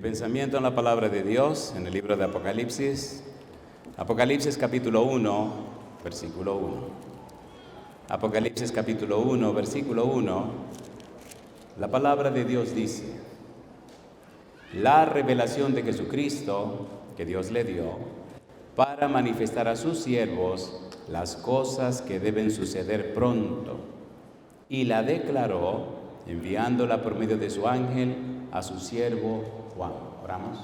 Pensamiento en la palabra de Dios en el libro de Apocalipsis. Apocalipsis capítulo 1, versículo 1. Apocalipsis capítulo 1, versículo 1. La palabra de Dios dice: la revelación de Jesucristo que Dios le dio para manifestar a sus siervos las cosas que deben suceder pronto, y la declaró enviándola por medio de su ángel a su siervo Juan. Oramos.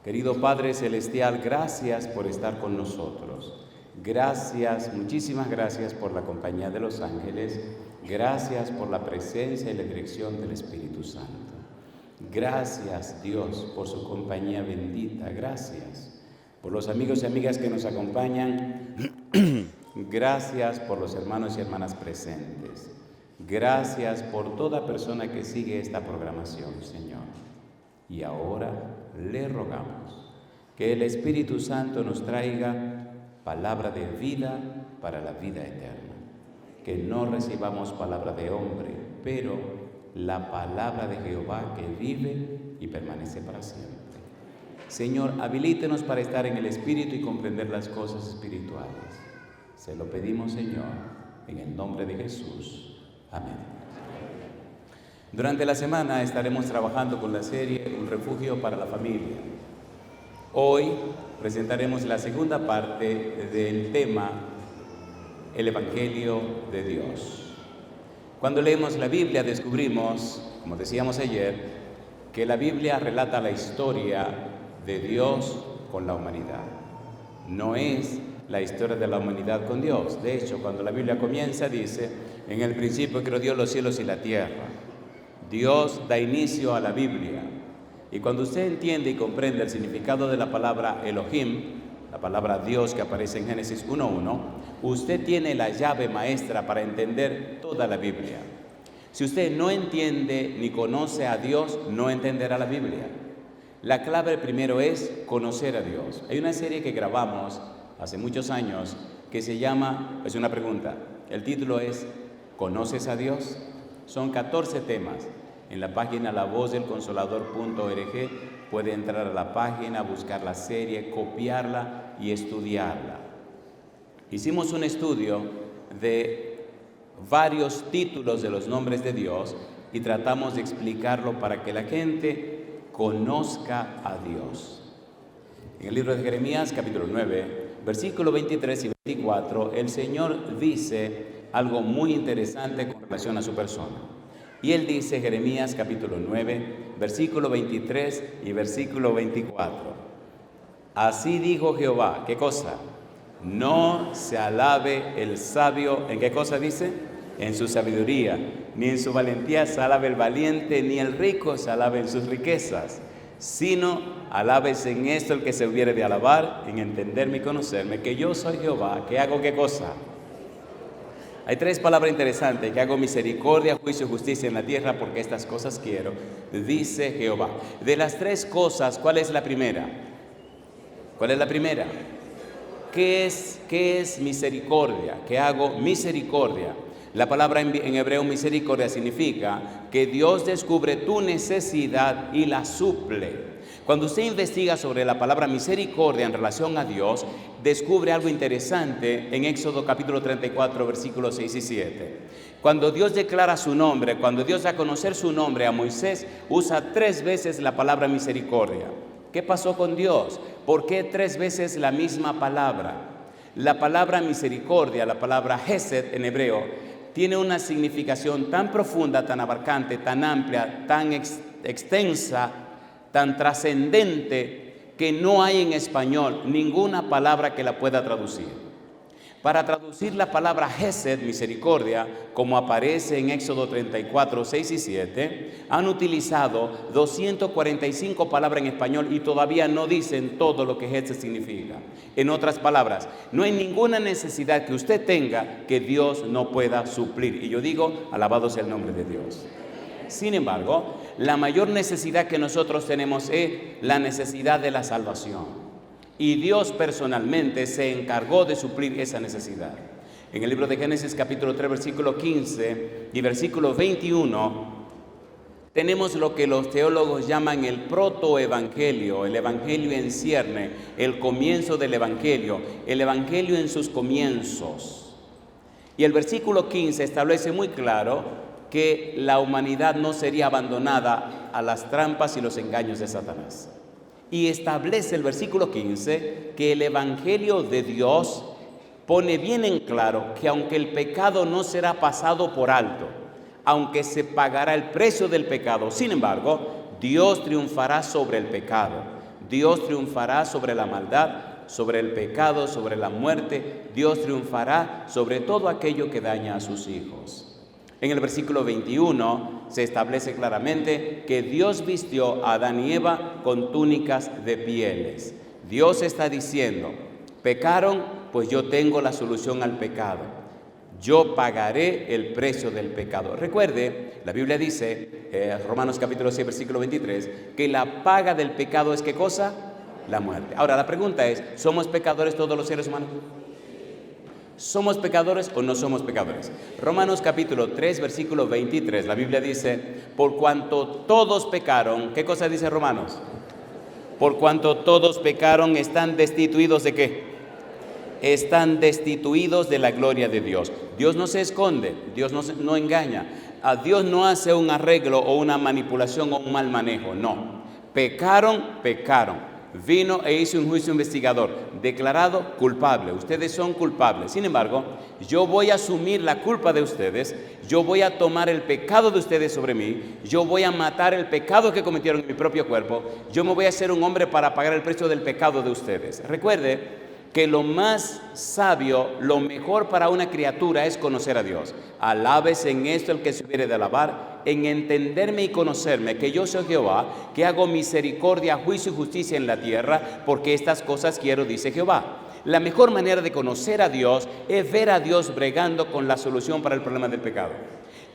Querido Padre Celestial, gracias por estar con nosotros. Gracias, muchísimas gracias por la compañía de los ángeles. Gracias por la presencia y la dirección del Espíritu Santo. Gracias, Dios, por su compañía bendita. Gracias por los amigos y amigas que nos acompañan. Gracias por los hermanos y hermanas presentes. Gracias por toda persona que sigue esta programación, Señor. Y ahora le rogamos que el Espíritu Santo nos traiga palabra de vida para la vida eterna. Que no recibamos palabra de hombre, pero la palabra de Jehová que vive y permanece para siempre. Señor, habilítenos para estar en el Espíritu y comprender las cosas espirituales. Se lo pedimos, Señor, en el nombre de Jesús. Amén. Durante la semana estaremos trabajando con la serie Un refugio para la familia. Hoy presentaremos la segunda parte del tema El Evangelio de Dios. Cuando leemos la Biblia descubrimos, como decíamos ayer, que la Biblia relata la historia de Dios con la humanidad. No es la historia de la humanidad con Dios. De hecho, cuando la Biblia comienza, dice: en el principio creó Dios los cielos y la tierra. Dios da inicio a la Biblia. Y cuando usted entiende y comprende el significado de la palabra Elohim, la palabra Dios que aparece en Génesis 1:1, usted tiene la llave maestra para entender toda la Biblia. Si usted no entiende ni conoce a Dios, no entenderá la Biblia. La clave primero es conocer a Dios. Hay una serie que grabamos hace muchos años que se llama, es una pregunta, el título es ¿conoces a Dios? Son 14 temas. En la página lavozdelconsolador.org puede entrar a la página, buscar la serie, copiarla y estudiarla. Hicimos un estudio de varios títulos de los nombres de Dios y tratamos de explicarlo para que la gente conozca a Dios. En el libro de Jeremías, capítulo 9, versículo 23 y 24, el Señor dice algo muy interesante con relación a su persona. Y Él dice, Jeremías, capítulo 9, versículo 23 y versículo 24. Así dijo Jehová, ¿qué cosa? No se alabe el sabio, ¿en qué cosa dice? En su sabiduría, ni en su valentía se alabe el valiente, ni el rico se alabe en sus riquezas, sino alábese en esto el que se hubiere de alabar, en entenderme y conocerme, que yo soy Jehová, que hago qué cosa. Hay tres palabras interesantes: que hago misericordia, juicio y justicia en la tierra, porque estas cosas quiero, dice Jehová. De las tres cosas, ¿cuál es la primera? ¿Cuál es la primera? ¿Qué es misericordia? Que hago misericordia. La palabra en hebreo misericordia significa que Dios descubre tu necesidad y la suple. Cuando usted investiga sobre la palabra misericordia en relación a Dios, descubre algo interesante en Éxodo capítulo 34, versículos 6 y 7. Cuando Dios declara su nombre, cuando Dios da a conocer su nombre a Moisés, usa 3 veces la palabra misericordia. ¿Qué pasó con Dios? ¿Por qué 3 veces la misma palabra? La palabra misericordia, la palabra Hesed en hebreo, tiene una significación tan profunda, tan abarcante, tan amplia, tan extensa, tan trascendente, que no hay en español ninguna palabra que la pueda traducir. Para traducir la palabra Hesed, misericordia, como aparece en Éxodo 34, 6 y 7, han utilizado 245 palabras en español y todavía no dicen todo lo que Hesed significa. En otras palabras, no hay ninguna necesidad que usted tenga que Dios no pueda suplir. Y yo digo, alabado sea el nombre de Dios. Sin embargo, la mayor necesidad que nosotros tenemos es la necesidad de la salvación. Y Dios personalmente se encargó de suplir esa necesidad. En el libro de Génesis capítulo 3, versículo 15 y versículo 21, tenemos lo que los teólogos llaman el protoevangelio, el evangelio en cierne, el comienzo del evangelio, el evangelio en sus comienzos. Y el versículo 15 establece muy claro que la humanidad no sería abandonada a las trampas y los engaños de Satanás. Y establece el versículo 15 que el evangelio de Dios pone bien en claro que aunque el pecado no será pasado por alto, aunque se pagará el precio del pecado, sin embargo, Dios triunfará sobre el pecado, Dios triunfará sobre la maldad, sobre el pecado, sobre la muerte, Dios triunfará sobre todo aquello que daña a sus hijos. En el versículo 21 se establece claramente que Dios vistió a Adán y Eva con túnicas de pieles. Dios está diciendo, pecaron, pues yo tengo la solución al pecado. Yo pagaré el precio del pecado. Recuerde, la Biblia dice, Romanos capítulo 6, versículo 23, que la paga del pecado es ¿qué cosa? La muerte. Ahora, la pregunta es, ¿somos pecadores todos los seres humanos? ¿Somos pecadores o no somos pecadores? Romanos capítulo 3, versículo 23, la Biblia dice, por cuanto todos pecaron, ¿qué cosa dice Romanos? Por cuanto todos pecaron, están destituidos ¿de qué? Están destituidos de la gloria de Dios. Dios no se esconde, Dios no engaña. A Dios no hace un arreglo o una manipulación o un mal manejo, no. Pecaron. Vino e hizo un juicio investigador, declarado culpable. Ustedes son culpables. Sin embargo, yo voy a asumir la culpa de ustedes, yo voy a tomar el pecado de ustedes sobre mí, yo voy a matar el pecado que cometieron en mi propio cuerpo, yo me voy a hacer un hombre para pagar el precio del pecado de ustedes. Recuerde que lo más sabio, lo mejor para una criatura es conocer a Dios. Alábese en esto el que se hubiere de alabar, en entenderme y conocerme, que yo soy Jehová, que hago misericordia, juicio y justicia en la tierra, porque estas cosas quiero, dice Jehová. La mejor manera de conocer a Dios es ver a Dios bregando con la solución para el problema del pecado.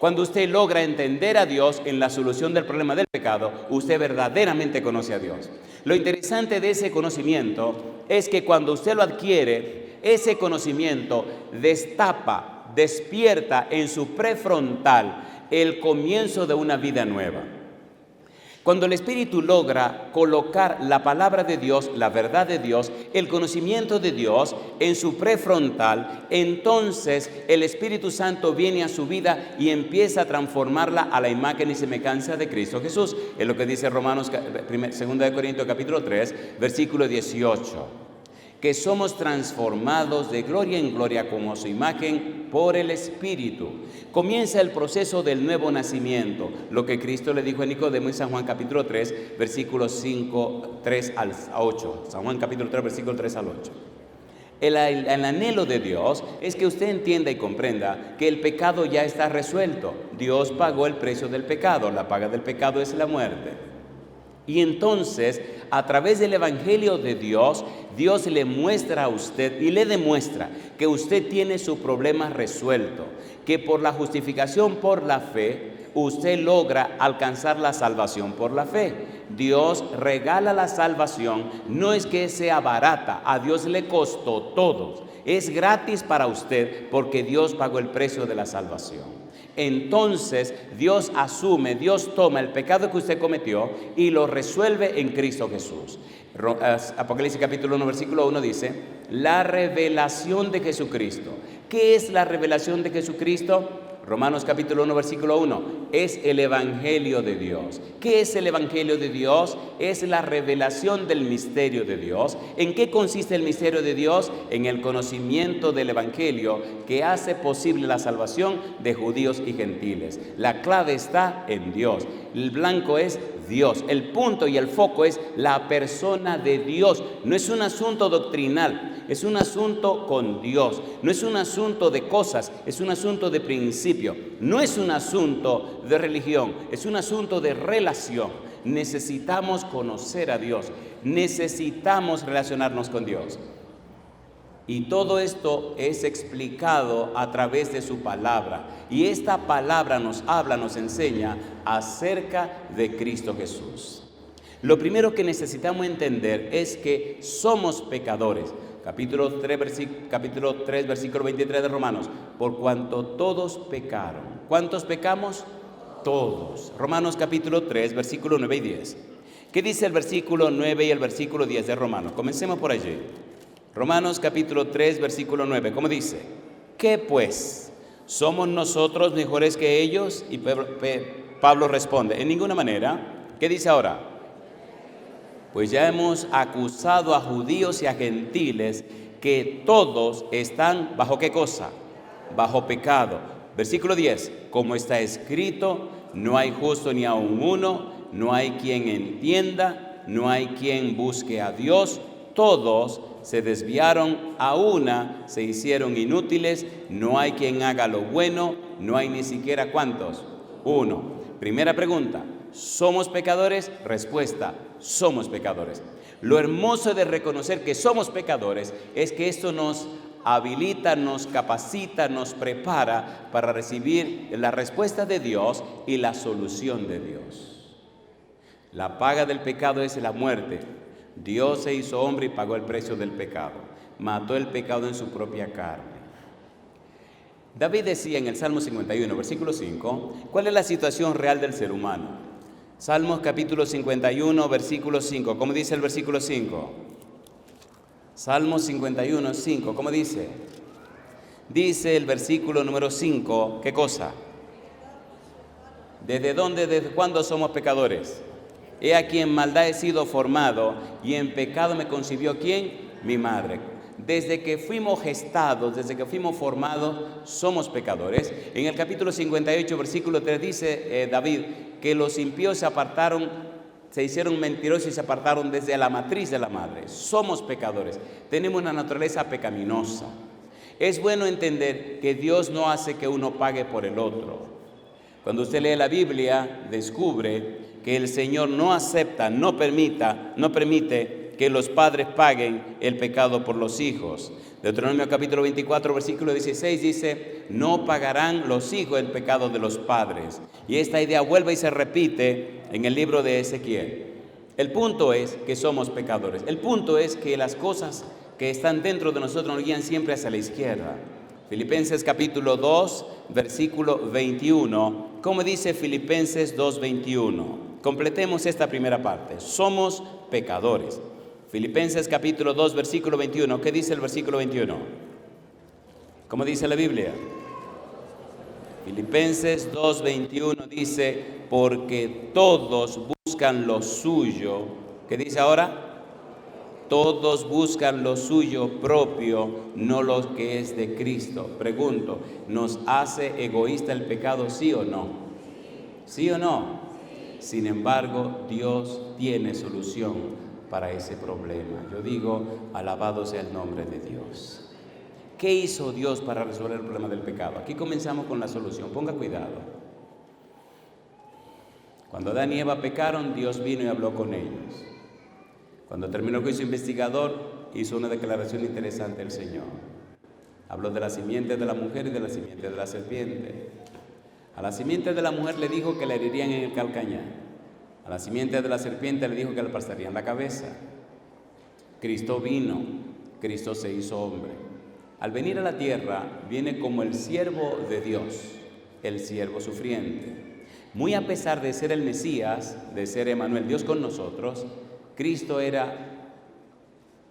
Cuando usted logra entender a Dios en la solución del problema del pecado, usted verdaderamente conoce a Dios. Lo interesante de ese conocimiento es que cuando usted lo adquiere, ese conocimiento despierta en su prefrontal el comienzo de una vida nueva. Cuando el Espíritu logra colocar la palabra de Dios, la verdad de Dios, el conocimiento de Dios en su prefrontal, entonces el Espíritu Santo viene a su vida y empieza a transformarla a la imagen y semejanza de Cristo Jesús. Es lo que dice Romanos, 2 Corintios capítulo 3, versículo 18. Que somos transformados de gloria en gloria como su imagen por el Espíritu. Comienza el proceso del nuevo nacimiento, lo que Cristo le dijo a Nicodemo en San Juan capítulo 3, versículos 5, 3 al 8. San Juan capítulo 3, versículo 3 al 8. El anhelo de Dios es que usted entienda y comprenda que el pecado ya está resuelto. Dios pagó el precio del pecado, la paga del pecado es la muerte. Y entonces, a través del Evangelio de Dios, Dios le muestra a usted y le demuestra que usted tiene su problema resuelto, que por la justificación por la fe, usted logra alcanzar la salvación por la fe. Dios regala la salvación, no es que sea barata, a Dios le costó todo, es gratis para usted porque Dios pagó el precio de la salvación. Entonces Dios asume, Dios toma el pecado que usted cometió y lo resuelve en Cristo Jesús. Apocalipsis capítulo 1 versículo 1 dice, la revelación de Jesucristo. ¿Qué es la revelación de Jesucristo? Romanos capítulo 1 versículo 1, es el Evangelio de Dios. ¿Qué es el Evangelio de Dios? Es la revelación del misterio de Dios. ¿En qué consiste el misterio de Dios? En el conocimiento del Evangelio que hace posible la salvación de judíos y gentiles. La clave está en Dios. El blanco es Dios. El punto y el foco es la persona de Dios. No es un asunto doctrinal, es un asunto con Dios. No es un asunto de cosas, es un asunto de principio. No es un asunto de religión, es un asunto de relación. Necesitamos conocer a Dios, necesitamos relacionarnos con Dios. Y todo esto es explicado a través de su palabra. Y esta palabra nos habla, nos enseña acerca de Cristo Jesús. Lo primero que necesitamos entender es que somos pecadores. Capítulo 3, versículo 23 de Romanos. Por cuanto todos pecaron. ¿Cuántos pecamos? todos. Romanos capítulo 3, versículo 9 y 10. ¿Qué dice el versículo 9 y el versículo 10 de Romanos? Comencemos por allí. Romanos capítulo 3, versículo 9. ¿Cómo dice? ¿Qué pues? ¿Somos nosotros mejores que ellos? Y Pablo responde, en ninguna manera. ¿Qué dice ahora? Pues ya hemos acusado a judíos y a gentiles que todos están ¿bajo qué cosa? Bajo pecado. Versículo 10. Como está escrito, no hay justo ni aun uno, no hay quien entienda, no hay quien busque a Dios. Todos se desviaron, a una se hicieron inútiles, no hay quien haga lo bueno, no hay ni siquiera ¿cuántos? Uno. Primera pregunta, ¿somos pecadores? Respuesta, somos pecadores. Lo hermoso de reconocer que somos pecadores es que esto nos habilita, nos capacita, nos prepara para recibir la respuesta de Dios y la solución de Dios. La paga del pecado es la muerte. Dios se hizo hombre y pagó el precio del pecado. Mató el pecado en su propia carne. David decía en el Salmo 51, versículo 5, ¿cuál es la situación real del ser humano? Salmos capítulo 51, versículo 5. ¿Cómo dice el versículo 5? Salmos 51, 5. ¿Cómo dice? Dice el versículo número 5, ¿qué cosa? ¿Desde dónde, desde cuándo somos pecadores? He aquí en maldad he sido formado y en pecado me concibió ¿quién? Mi madre. Desde que fuimos gestados, desde que fuimos formados, somos pecadores. En el capítulo 58, versículo 3 dice David que los impíos se apartaron, se hicieron mentirosos y se apartaron desde la matriz de la madre. Somos pecadores, tenemos una naturaleza pecaminosa. Es bueno entender que Dios no hace que uno pague por el otro. Cuando usted lee la Biblia, descubre que el Señor no acepta, no permite que los padres paguen el pecado por los hijos. Deuteronomio capítulo 24, versículo 16 dice, no pagarán los hijos el pecado de los padres. Y esta idea vuelve y se repite en el libro de Ezequiel. El punto es que somos pecadores. El punto es que las cosas que están dentro de nosotros nos guían siempre hacia la izquierda. Filipenses capítulo 2, versículo 21. ¿Cómo dice Filipenses 2, 21? Completemos esta primera parte. Somos pecadores. Filipenses capítulo 2, versículo 21. ¿Qué dice el versículo 21? ¿Cómo dice la Biblia? Filipenses 2, 21 dice, porque todos buscan lo suyo. ¿Qué dice ahora? Todos buscan lo suyo propio, no lo que es de Cristo. Pregunto, ¿nos hace egoísta el pecado, sí o no? ¿Sí o no? Sin embargo, Dios tiene solución para ese problema. Yo digo, alabado sea el nombre de Dios. ¿Qué hizo Dios para resolver el problema del pecado? Aquí comenzamos con la solución. Ponga cuidado. Cuando Adán y Eva pecaron, Dios vino y habló con ellos. Cuando terminó el juicio investigador, hizo una declaración interesante el Señor. Habló de la simiente de la mujer y de la simiente de la serpiente. A la simiente de la mujer le dijo que la herirían en el calcañar. A la simiente de la serpiente le dijo que le aplastarían la cabeza. Cristo vino, Cristo se hizo hombre. Al venir a la tierra, viene como el siervo de Dios, el siervo sufriente. Muy a pesar de ser el Mesías, de ser Emmanuel, Dios con nosotros, Cristo era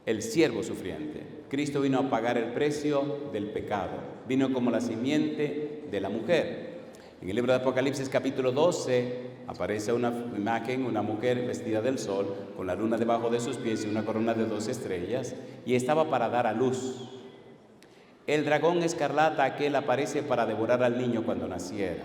el siervo sufriente. Cristo vino a pagar el precio del pecado. Vino como la simiente de la mujer. En el libro de Apocalipsis capítulo 12 aparece una imagen, una mujer vestida del sol, con la luna debajo de sus pies y una corona de 12 estrellas, y estaba para dar a luz. El dragón escarlata aquel aparece para devorar al niño cuando naciera,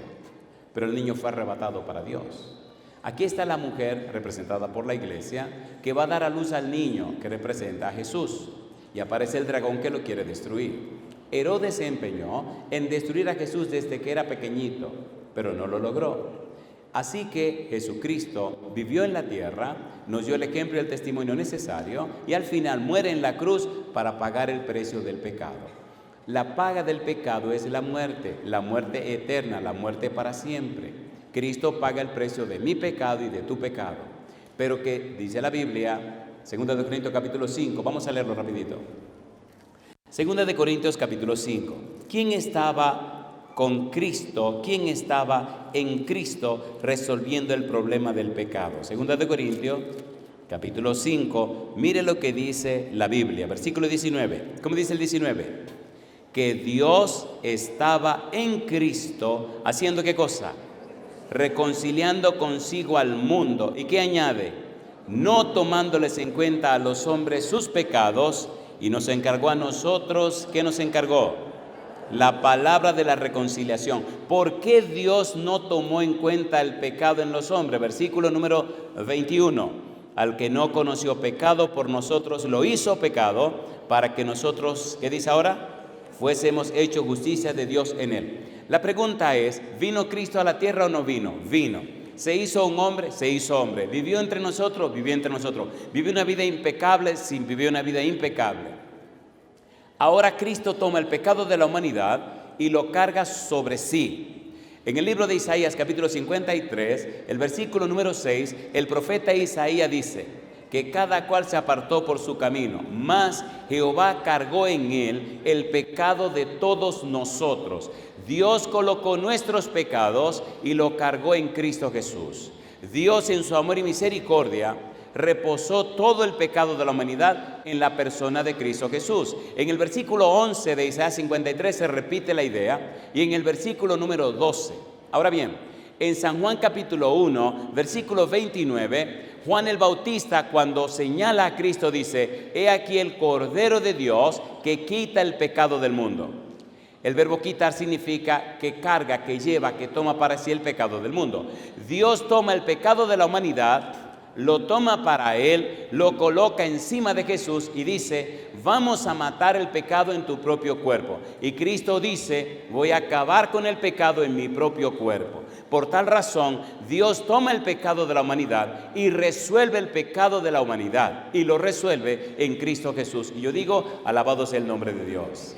pero el niño fue arrebatado para Dios. Aquí está la mujer, representada por la iglesia, que va a dar a luz al niño, que representa a Jesús. Y aparece el dragón que lo quiere destruir. Herodes se empeñó en destruir a Jesús desde que era pequeñito, pero no lo logró. Así que Jesucristo vivió en la tierra, nos dio el ejemplo y el testimonio necesario, y al final muere en la cruz para pagar el precio del pecado. La paga del pecado es la muerte eterna, la muerte para siempre. Cristo paga el precio de mi pecado y de tu pecado. Pero que dice la Biblia, 2 Corintios capítulo 5, vamos a leerlo rapidito. 2 Corintios capítulo 5. ¿Quién estaba con Cristo, quién estaba en Cristo resolviendo el problema del pecado. Segunda de Corintios, capítulo 5, mire lo que dice la Biblia, versículo 19. ¿Cómo dice el 19? Que Dios estaba en Cristo, ¿haciendo qué cosa? Reconciliando consigo al mundo. ¿Y qué añade? No tomándoles en cuenta a los hombres sus pecados, y nos encargó a nosotros, ¿qué nos encargó? La palabra de la reconciliación. ¿Por qué Dios no tomó en cuenta el pecado en los hombres? Versículo número 21. Al que no conoció pecado, por nosotros lo hizo pecado, para que nosotros, ¿qué dice ahora? Fuésemos hecho justicia de Dios en él. La pregunta es, ¿vino Cristo a la tierra o no vino? Vino. ¿Se hizo un hombre? Se hizo hombre. ¿Vivió entre nosotros? Vivió entre nosotros. ¿Vivió una vida impecable? Sí, vivió una vida impecable. Ahora Cristo toma el pecado de la humanidad y lo carga sobre sí. En el libro de Isaías, capítulo 53, el versículo número 6, el profeta Isaías dice que cada cual se apartó por su camino, mas Jehová cargó en él el pecado de todos nosotros. Dios colocó nuestros pecados y lo cargó en Cristo Jesús. Dios, en su amor y misericordia, reposó todo el pecado de la humanidad en la persona de Cristo Jesús. En el versículo 11 de Isaías 53 se repite la idea, y en el versículo número 12. Ahora bien, en San Juan capítulo 1, versículo 29, Juan el Bautista, cuando señala a Cristo, dice: he aquí el Cordero de Dios que quita el pecado del mundo. El verbo quitar significa que carga, que lleva, que toma para sí el pecado del mundo. Dios toma el pecado de la humanidad, lo toma para él, lo coloca encima de Jesús y dice: vamos a matar el pecado en tu propio cuerpo. Y Cristo dice: voy a acabar con el pecado en mi propio cuerpo. Por tal razón, Dios toma el pecado de la humanidad y resuelve el pecado de la humanidad, y lo resuelve en Cristo Jesús. Y yo digo: alabado sea el nombre de Dios.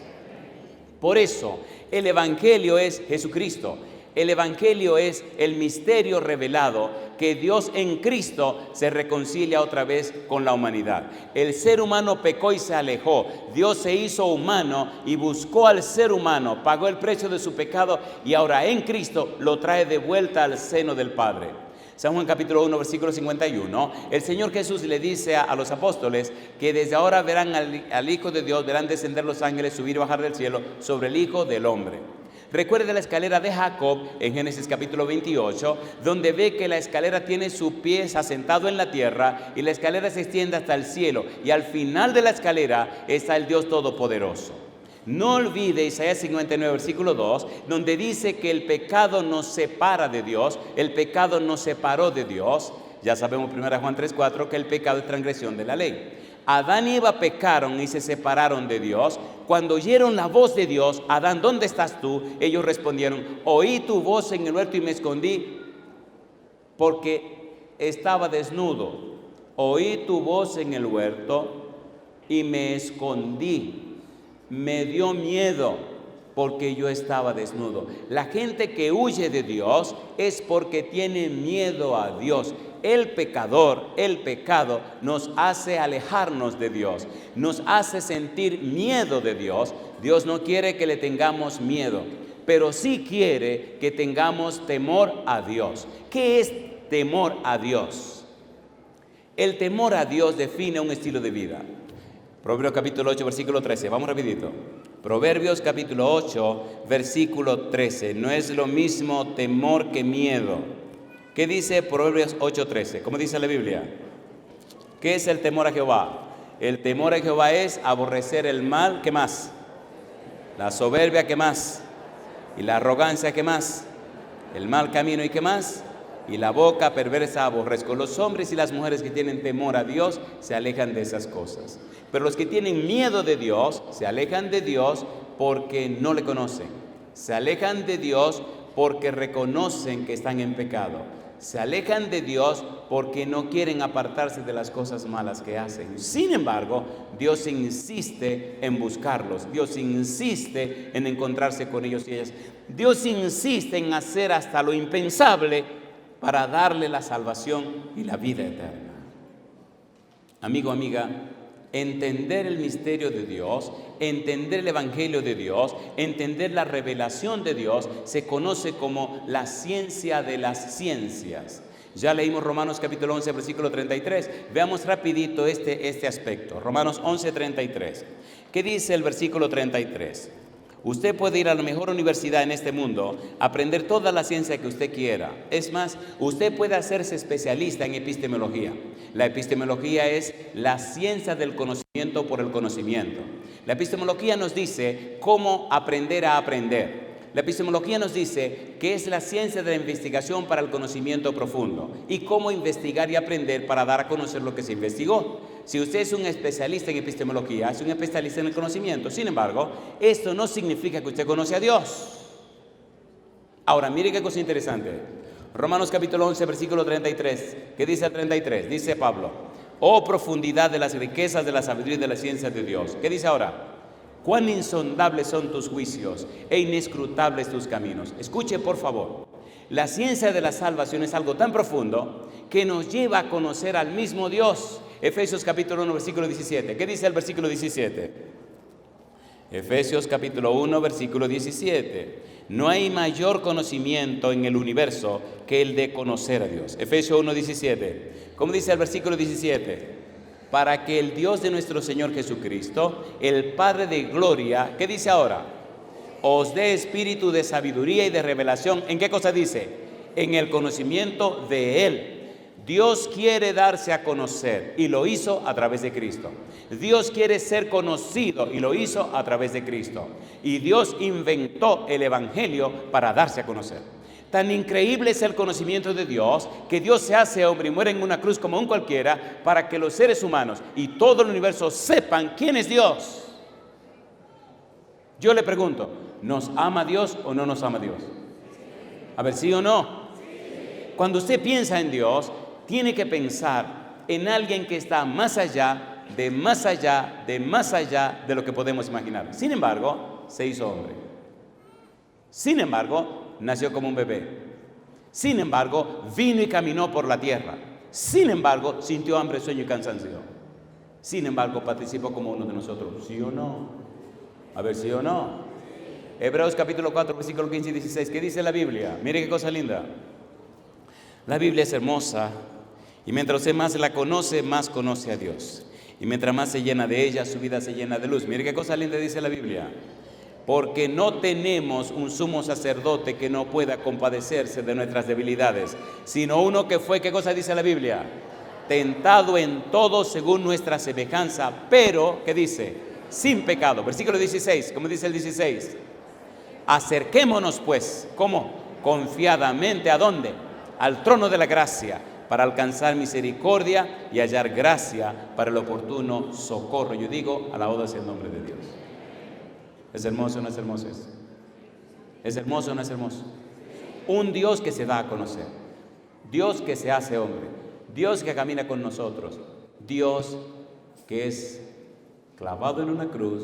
Por eso, el Evangelio es Jesucristo. El Evangelio es el misterio revelado, que Dios en Cristo se reconcilia otra vez con la humanidad. El ser humano pecó y se alejó. Dios se hizo humano y buscó al ser humano, pagó el precio de su pecado y ahora en Cristo lo trae de vuelta al seno del Padre. San Juan capítulo 1, versículo 51, el Señor Jesús le dice a los apóstoles que desde ahora verán al Hijo de Dios, verán descender los ángeles, subir y bajar del cielo sobre el Hijo del Hombre. Recuerde la escalera de Jacob en Génesis capítulo 28, donde ve que la escalera tiene su pie asentado en la tierra y la escalera se extiende hasta el cielo, y al final de la escalera está el Dios Todopoderoso. No olvide Isaías 59, versículo 2, donde dice que el pecado nos separa de Dios, el pecado nos separó de Dios. Ya sabemos 1 Juan 3:4 que el pecado es transgresión de la ley. Adán y Eva pecaron y se separaron de Dios. Cuando oyeron la voz de Dios: Adán, ¿dónde estás tú? Ellos respondieron: oí tu voz en el huerto y me escondí porque estaba desnudo. Oí tu voz en el huerto y me escondí. Me dio miedo porque yo estaba desnudo. La gente que huye de Dios es porque tiene miedo a Dios. El pecador, el pecado nos hace alejarnos de Dios, nos hace sentir miedo de Dios. Dios no quiere que le tengamos miedo, pero sí quiere que tengamos temor a Dios. ¿Qué es temor a Dios? El temor a Dios define un estilo de vida. Proverbios capítulo 8, versículo 13. Vamos rapidito. Proverbios capítulo 8, versículo 13. No es lo mismo temor que miedo. ¿Qué dice Proverbios 8:13? ¿Cómo dice la Biblia? ¿Qué es el temor a Jehová? El temor a Jehová es aborrecer el mal. ¿Qué más? La soberbia. ¿Qué más? Y la arrogancia. ¿Qué más? El mal camino. ¿Y qué más? Y la boca perversa aborrezco. Los hombres y las mujeres que tienen temor a Dios se alejan de esas cosas. Pero los que tienen miedo de Dios se alejan de Dios porque no le conocen. Se alejan de Dios porque reconocen que están en pecado. Se alejan de Dios porque no quieren apartarse de las cosas malas que hacen. Sin embargo, Dios insiste en buscarlos. Dios insiste en encontrarse con ellos y ellas. Dios insiste en hacer hasta lo impensable para darle la salvación y la vida eterna. Amigo, amiga, Entender el misterio de Dios, entender el Evangelio de Dios, entender la revelación de Dios, se conoce como la ciencia de las ciencias. Ya leímos Romanos capítulo 11, versículo 33. Veamos rapidito este aspecto. Romanos 11, 33. ¿Qué dice el versículo 33? Usted puede ir a la mejor universidad en este mundo, aprender toda la ciencia que usted quiera. Es más, usted puede hacerse especialista en epistemología. La epistemología es la ciencia del conocimiento por el conocimiento. La epistemología nos dice cómo aprender a aprender. La epistemología nos dice que es la ciencia de la investigación para el conocimiento profundo y cómo investigar y aprender para dar a conocer lo que se investigó. Si usted es un especialista en epistemología, es un especialista en el conocimiento. Sin embargo, esto no significa que usted conoce a Dios. Ahora, mire qué cosa interesante. Romanos capítulo 11, versículo 33. ¿Qué dice el 33? Dice Pablo: oh profundidad de las riquezas de la sabiduría y de la ciencia de Dios. ¿Qué dice ahora? Cuán insondables son tus juicios e inescrutables tus caminos. Escuche, por favor. La ciencia de la salvación es algo tan profundo que nos lleva a conocer al mismo Dios. Efesios capítulo 1, versículo 17. ¿Qué dice el versículo 17? Efesios capítulo 1, versículo 17. No hay mayor conocimiento en el universo que el de conocer a Dios. Efesios 1, 17. ¿Cómo dice el versículo 17? Para que el Dios de nuestro Señor Jesucristo, el Padre de gloria, ¿qué dice ahora? Os dé espíritu de sabiduría y de revelación. ¿En qué cosa dice? En el conocimiento de Él. Dios quiere darse a conocer y lo hizo a través de Cristo. Dios quiere ser conocido y lo hizo a través de Cristo. Y Dios inventó el Evangelio para darse a conocer. Tan increíble es el conocimiento de Dios que Dios se hace hombre y muere en una cruz como un cualquiera para que los seres humanos y todo el universo sepan quién es Dios. Yo le pregunto, ¿nos ama Dios o no nos ama Dios? A ver, ¿sí o no? Cuando usted piensa en Dios, tiene que pensar en alguien que está más allá, de más allá, de más allá de lo que podemos imaginar. Sin embargo, se hizo hombre. Sin embargo, nació como un bebé. Sin embargo, vino y caminó por la tierra. Sin embargo, sintió hambre, sueño y cansancio. Sin embargo, participó como uno de nosotros. ¿Sí o no? A ver, ¿sí o no? Hebreos capítulo 4, versículo 15 y 16. ¿Qué dice la Biblia? Mire qué cosa linda. La Biblia es hermosa y mientras usted más la conoce, más conoce a Dios. Y mientras más se llena de ella, su vida se llena de luz. Mire qué cosa linda dice la Biblia. Porque no tenemos un sumo sacerdote que no pueda compadecerse de nuestras debilidades, sino uno que fue, ¿qué cosa dice la Biblia? Tentado en todo según nuestra semejanza, pero, ¿qué dice? Sin pecado. Versículo 16, ¿cómo dice el 16? Acerquémonos pues, ¿cómo? Confiadamente, ¿a dónde? Al trono de la gracia, para alcanzar misericordia y hallar gracia para el oportuno socorro. Yo digo, alabado sea el nombre de Dios. ¿Es hermoso o no es hermoso eso? ¿Es hermoso o no es hermoso? Un Dios que se da a conocer, Dios que se hace hombre, Dios que camina con nosotros, Dios que es clavado en una cruz,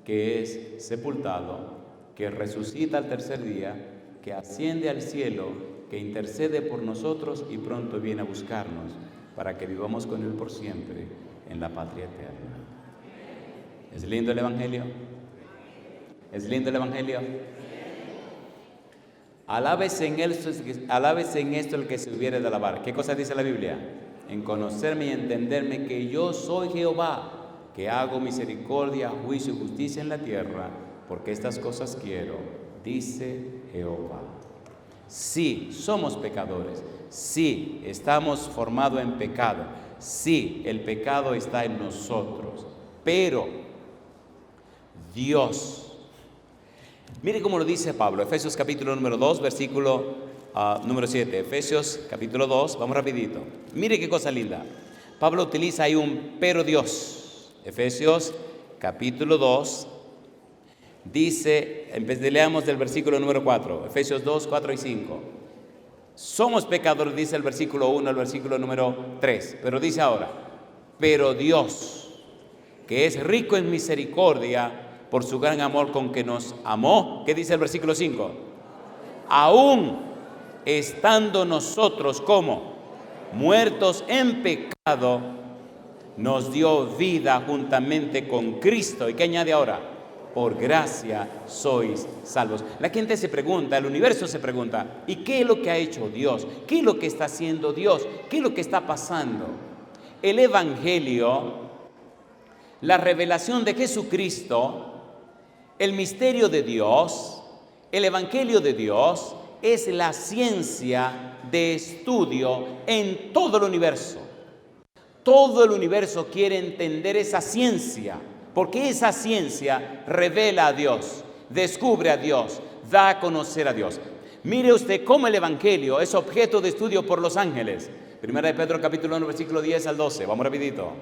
que es sepultado, que resucita al tercer día, que asciende al cielo, que intercede por nosotros y pronto viene a buscarnos para que vivamos con Él por siempre en la patria eterna. ¿Es lindo el Evangelio? ¿Es lindo el Evangelio? Alábese en esto el que se hubiere de alabar. ¿Qué cosa dice la Biblia? En conocerme y entenderme que yo soy Jehová, que hago misericordia, juicio y justicia en la tierra, porque estas cosas quiero, dice Jehová. Sí, somos pecadores. Sí, estamos formados en pecado. Sí, el pecado está en nosotros. Pero Dios, mire cómo lo dice Pablo, Efesios capítulo número 2, versículo número 7. Efesios capítulo 2, vamos rapidito. Mire qué cosa linda. Pablo utiliza ahí un pero Dios. Efesios capítulo 2, dice, leamos del versículo número 4. Efesios 2, 4 y 5. Somos pecadores, dice el versículo 1 al versículo número 3. Pero dice ahora, pero Dios, que es rico en misericordia, por su gran amor con que nos amó. ¿Qué dice el versículo 5? Aún estando nosotros como muertos en pecado, nos dio vida juntamente con Cristo. ¿Y qué añade ahora? Por gracia sois salvos. La gente se pregunta, el universo se pregunta, ¿y qué es lo que ha hecho Dios? ¿Qué es lo que está haciendo Dios? ¿Qué es lo que está pasando? El Evangelio, la revelación de Jesucristo, el misterio de Dios, el Evangelio de Dios, es la ciencia de estudio en todo el universo. Todo el universo quiere entender esa ciencia, porque esa ciencia revela a Dios, descubre a Dios, da a conocer a Dios. Mire usted cómo el Evangelio es objeto de estudio por los ángeles. Primera de Pedro capítulo 1, versículo 10 al 12. Vamos rapidito.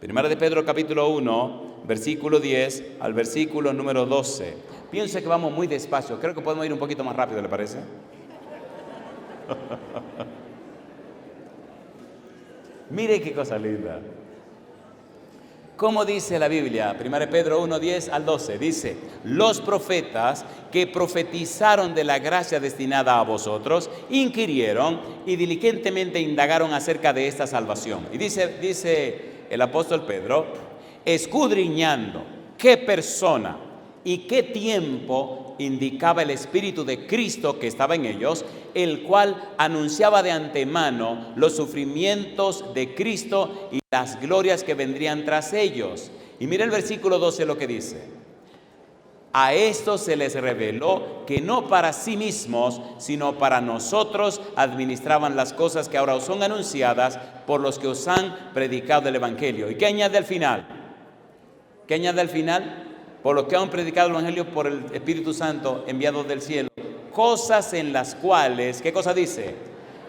Primera de Pedro capítulo 1, versículo 10 al versículo número 12. Pienso que vamos muy despacio. Creo que podemos ir un poquito más rápido, ¿le parece? Mire qué cosa linda. ¿Cómo dice la Biblia? 1 Pedro 1, 10 al 12. Dice, los profetas que profetizaron de la gracia destinada a vosotros, inquirieron y diligentemente indagaron acerca de esta salvación. Y dice el apóstol Pedro, escudriñando qué persona y qué tiempo indicaba el Espíritu de Cristo que estaba en ellos, el cual anunciaba de antemano los sufrimientos de Cristo y las glorias que vendrían tras ellos. Y mira el versículo 12 lo que dice. A estos se les reveló que no para sí mismos, sino para nosotros administraban las cosas que ahora os son anunciadas por los que os han predicado el Evangelio. ¿Y qué añade al final? ¿Qué añade al final? Por los que han predicado el Evangelio por el Espíritu Santo enviado del cielo. Cosas en las cuales, ¿qué cosa dice?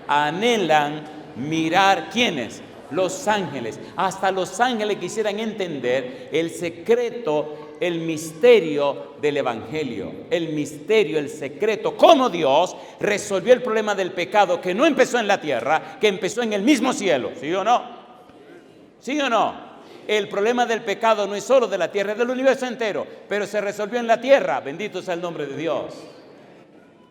Anhelan mirar, ¿quiénes? Los ángeles. Hasta los ángeles quisieran entender el secreto, el misterio del Evangelio. El misterio, el secreto, cómo Dios resolvió el problema del pecado que no empezó en la tierra, que empezó en el mismo cielo. ¿Sí o no? ¿Sí o no? El problema del pecado no es solo de la tierra, es del universo entero, pero se resolvió en la tierra. Bendito sea el nombre de Dios.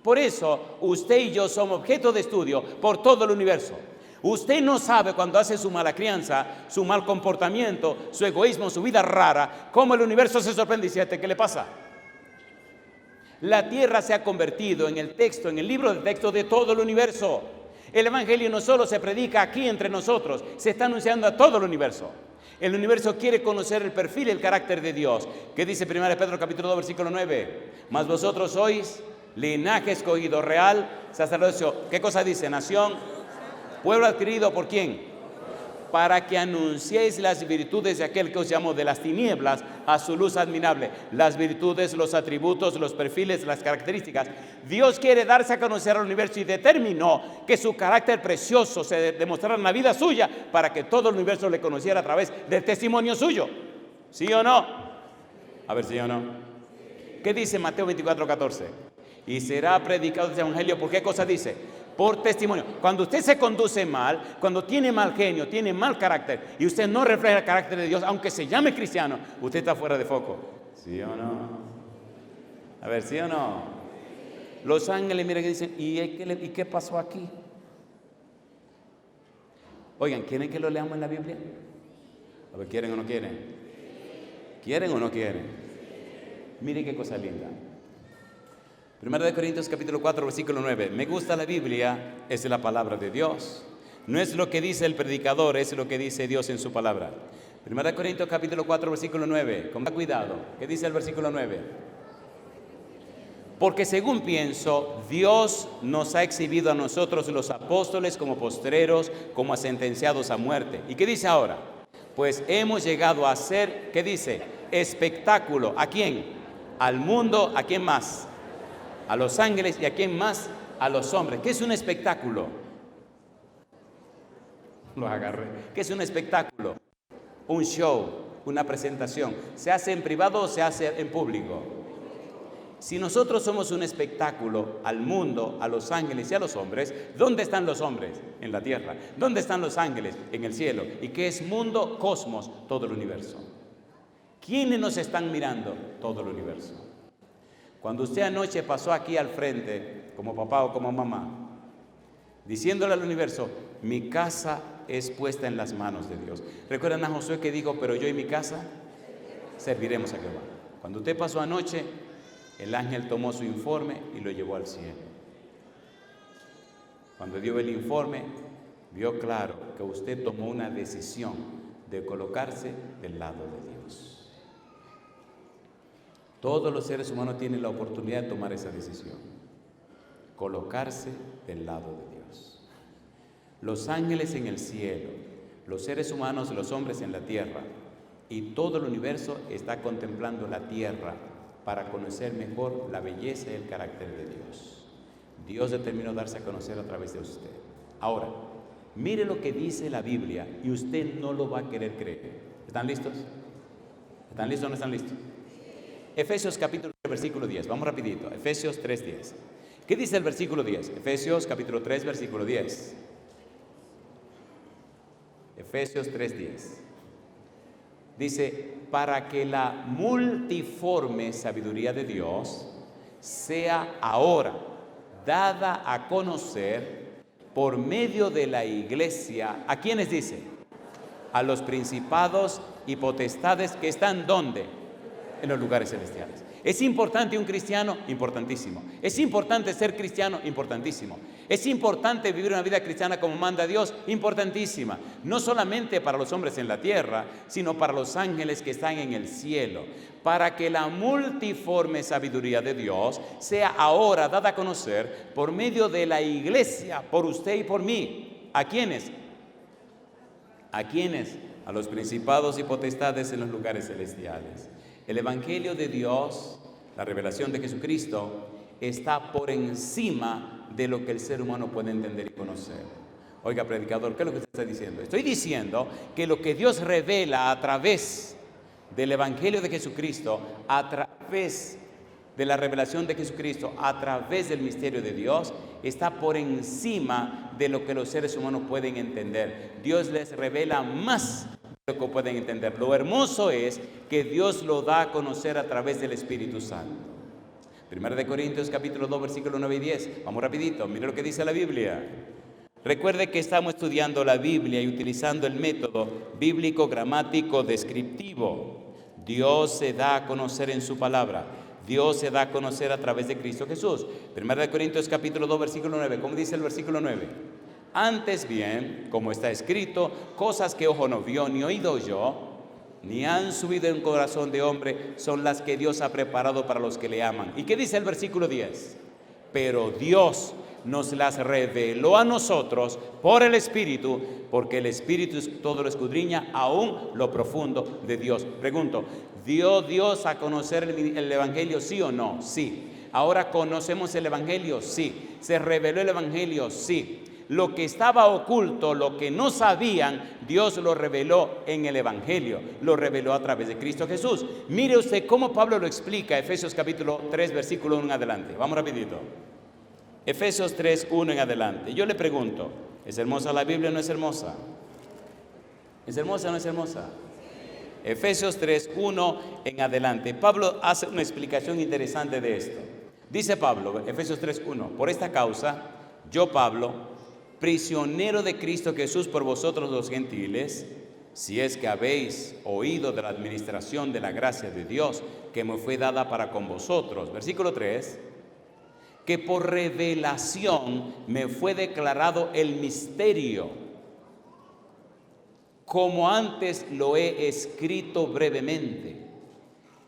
Por eso, usted y yo somos objeto de estudio por todo el universo. Usted no sabe cuando hace su mala crianza, su mal comportamiento, su egoísmo, su vida rara, cómo el universo se sorprende y dice, ¿qué le pasa? La tierra se ha convertido en el texto, en el libro de texto de todo el universo. El Evangelio no solo se predica aquí entre nosotros, se está anunciando a todo el universo. El universo quiere conocer el perfil y el carácter de Dios. ¿Qué dice 1 Pedro capítulo 2, versículo 9? Mas vosotros sois linaje escogido, real, sacerdocio. ¿Qué cosa dice? Nación, pueblo adquirido ¿por quién? Para que anunciéis las virtudes de aquel que os llamó de las tinieblas a su luz admirable. Las virtudes, los atributos, los perfiles, las características. Dios quiere darse a conocer al universo y determinó que su carácter precioso se demostrara en la vida suya para que todo el universo le conociera a través del testimonio suyo. ¿Sí o no? A ver, ¿sí o no? ¿Qué dice Mateo 24, 14? Y será predicado este evangelio. ¿Por qué cosa dice? Por testimonio. Cuando usted se conduce mal, cuando tiene mal genio, tiene mal carácter y usted no refleja el carácter de Dios, aunque se llame cristiano, usted está fuera de foco. ¿Sí o no? A ver, ¿sí o no? Los ángeles, miren que dicen, ¿y qué pasó aquí? Oigan, ¿quieren que lo leamos en la Biblia? A ver, ¿quieren o no quieren? ¿Quieren o no quieren? Miren qué cosa linda. 1 Corintios capítulo 4, versículo 9. Me gusta la Biblia, es la palabra de Dios. No es lo que dice el predicador, es lo que dice Dios en su palabra. 1 Corintios capítulo 4, versículo 9. Con cuidado, ¿qué dice el versículo 9? Porque según pienso, Dios nos ha exhibido a nosotros los apóstoles como postreros, como sentenciados a muerte. ¿Y qué dice ahora? Pues hemos llegado a ser, ¿qué dice? Espectáculo. ¿A quién? Al mundo. ¿A quién más? A los ángeles. ¿Y a quién más? A los hombres. ¿Qué es un espectáculo? Lo agarré. ¿Qué es un espectáculo? Un show, una presentación. ¿Se hace en privado o se hace en público? Si nosotros somos un espectáculo al mundo, a los ángeles y a los hombres, ¿dónde están los hombres? En la tierra. ¿Dónde están los ángeles? En el cielo. ¿Y qué es mundo? Cosmos, todo el universo. ¿Quiénes nos están mirando? Todo el universo. Cuando usted anoche pasó aquí al frente, como papá o como mamá, diciéndole al universo, mi casa es puesta en las manos de Dios. ¿Recuerdan a Josué que dijo, pero yo y mi casa serviremos a Jehová? Cuando usted pasó anoche, el ángel tomó su informe y lo llevó al cielo. Cuando dio el informe, vio claro que usted tomó una decisión de colocarse del lado de Dios. Todos los seres humanos tienen la oportunidad de tomar esa decisión, colocarse del lado de Dios. Los ángeles en el cielo, los seres humanos, los hombres en la tierra y todo el universo está contemplando la tierra para conocer mejor la belleza y el carácter de Dios. Dios determinó darse a conocer a través de usted. Ahora, mire lo que dice la Biblia y usted no lo va a querer creer. ¿Están listos? ¿Están listos o no están listos? Efesios capítulo 3, versículo 10. Vamos rapidito. Efesios 3:10. ¿Qué dice el versículo 10? Efesios capítulo 3, versículo 10. Efesios 3:10. Dice, para que la multiforme sabiduría de Dios sea ahora dada a conocer por medio de la iglesia. ¿A quiénes dice? A los principados y potestades que están ¿dónde? En los lugares celestiales. ¿Es importante un cristiano? Importantísimo. ¿Es importante ser cristiano? Importantísimo. ¿Es importante vivir una vida cristiana como manda Dios? Importantísima. No solamente para los hombres en la tierra, sino para los ángeles que están en el cielo. Para que la multiforme sabiduría de Dios sea ahora dada a conocer por medio de la iglesia, por usted y por mí. ¿A quiénes? ¿A quiénes? A los principados y potestades en los lugares celestiales. El Evangelio de Dios, la revelación de Jesucristo, está por encima de lo que el ser humano puede entender y conocer. Oiga, predicador, ¿qué es lo que usted está diciendo? Estoy diciendo que lo que Dios revela a través del Evangelio de Jesucristo, a través de la revelación de Jesucristo, a través del misterio de Dios, está por encima de lo que los seres humanos pueden entender. Dios les revela más de lo que pueden entender. Lo hermoso es que Dios lo da a conocer a través del Espíritu Santo. 1 Corintios capítulo 2, versículos 9 y 10. Vamos rapidito, mire lo que dice la Biblia. Recuerde que estamos estudiando la Biblia y utilizando el método bíblico, gramático, descriptivo. Dios se da a conocer en su palabra. Dios se da a conocer a través de Cristo Jesús. 1 Corintios capítulo 2, versículo 9. ¿Cómo dice el versículo 9? Antes bien, como está escrito, cosas que ojo no vio ni oído oyó, ni han subido en corazón de hombre, son las que Dios ha preparado para los que le aman. ¿Y qué dice el versículo 10? Pero Dios nos las reveló a nosotros por el Espíritu, porque el Espíritu todo lo escudriña, aún lo profundo de Dios. Pregunto, ¿dio Dios a conocer el Evangelio, sí o no? Sí. ¿Ahora conocemos el Evangelio? Sí. ¿Se reveló el Evangelio? Sí. Lo que estaba oculto, lo que no sabían, Dios lo reveló en el Evangelio, lo reveló a través de Cristo Jesús. Mire usted cómo Pablo lo explica, Efesios capítulo 3, versículo 1 en adelante. Vamos rapidito. Efesios 3, 1 en adelante. Yo le pregunto, ¿es hermosa la Biblia o no es hermosa? ¿Es hermosa o no es hermosa? Efesios 3, 1 en adelante. Pablo hace una explicación interesante de esto. Dice Pablo, Efesios 3, 1, por esta causa, yo Pablo, prisionero de Cristo Jesús por vosotros los gentiles, si es que habéis oído de la administración de la gracia de Dios que me fue dada para con vosotros. Versículo 3, que por revelación me fue declarado el misterio, como antes lo he escrito brevemente,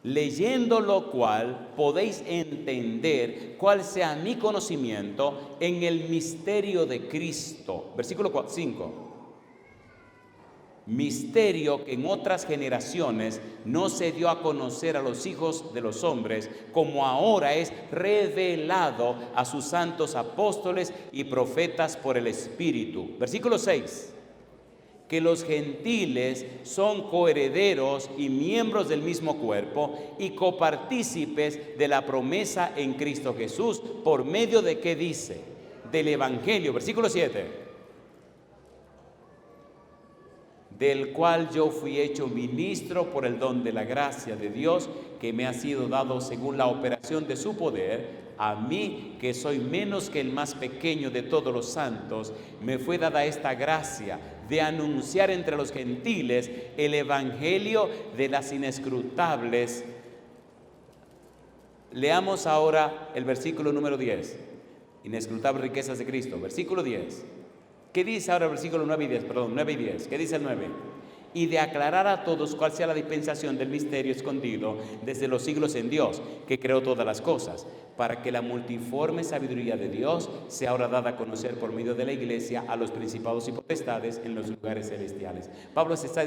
leyendo lo cual podéis entender cuál sea mi conocimiento en el misterio de Cristo. Versículo 5. Misterio que en otras generaciones no se dio a conocer a los hijos de los hombres, como ahora es revelado a sus santos apóstoles y profetas por el Espíritu. Versículo 6. Que los gentiles son coherederos y miembros del mismo cuerpo y copartícipes de la promesa en Cristo Jesús, por medio de ¿qué dice? Del Evangelio, versículo 7, del cual yo fui hecho ministro por el don de la gracia de Dios que me ha sido dado según la operación de su poder, a mí, que soy menos que el más pequeño de todos los santos, me fue dada esta gracia de anunciar entre los gentiles el evangelio de las inescrutables. Leamos ahora el versículo número 10. Inescrutables riquezas de Cristo. Versículo 10. ¿Qué dice ahora el versículo 9 y 10? Perdón, 9 y 10. ¿Qué dice el 9? Y de aclarar a todos cuál sea la dispensación del misterio escondido desde los siglos en Dios, que creó todas las cosas, para que la multiforme sabiduría de Dios sea ahora dada a conocer por medio de la iglesia a los principados y potestades en los lugares celestiales. Pablo nos está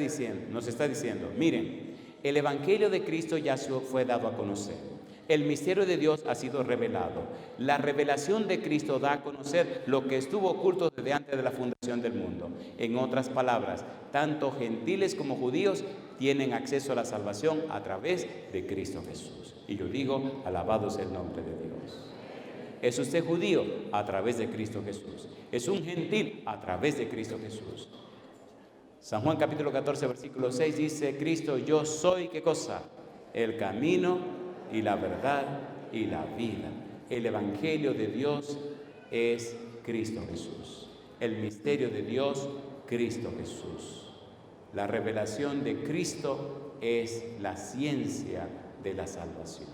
diciendo, miren, el evangelio de Cristo ya fue dado a conocer. El misterio de Dios ha sido revelado. La revelación de Cristo da a conocer lo que estuvo oculto desde antes de la fundación del mundo. En otras palabras, tanto gentiles como judíos tienen acceso a la salvación a través de Cristo Jesús. Y yo digo, alabado sea el nombre de Dios. ¿Es usted judío? A través de Cristo Jesús. ¿Es un gentil? A través de Cristo Jesús. San Juan capítulo 14, versículo 6 dice, Cristo, yo soy, ¿qué cosa? El camino y la verdad y la vida. El evangelio de Dios es Cristo Jesús. El misterio de Dios, Cristo Jesús. La revelación de Cristo es la ciencia de la salvación.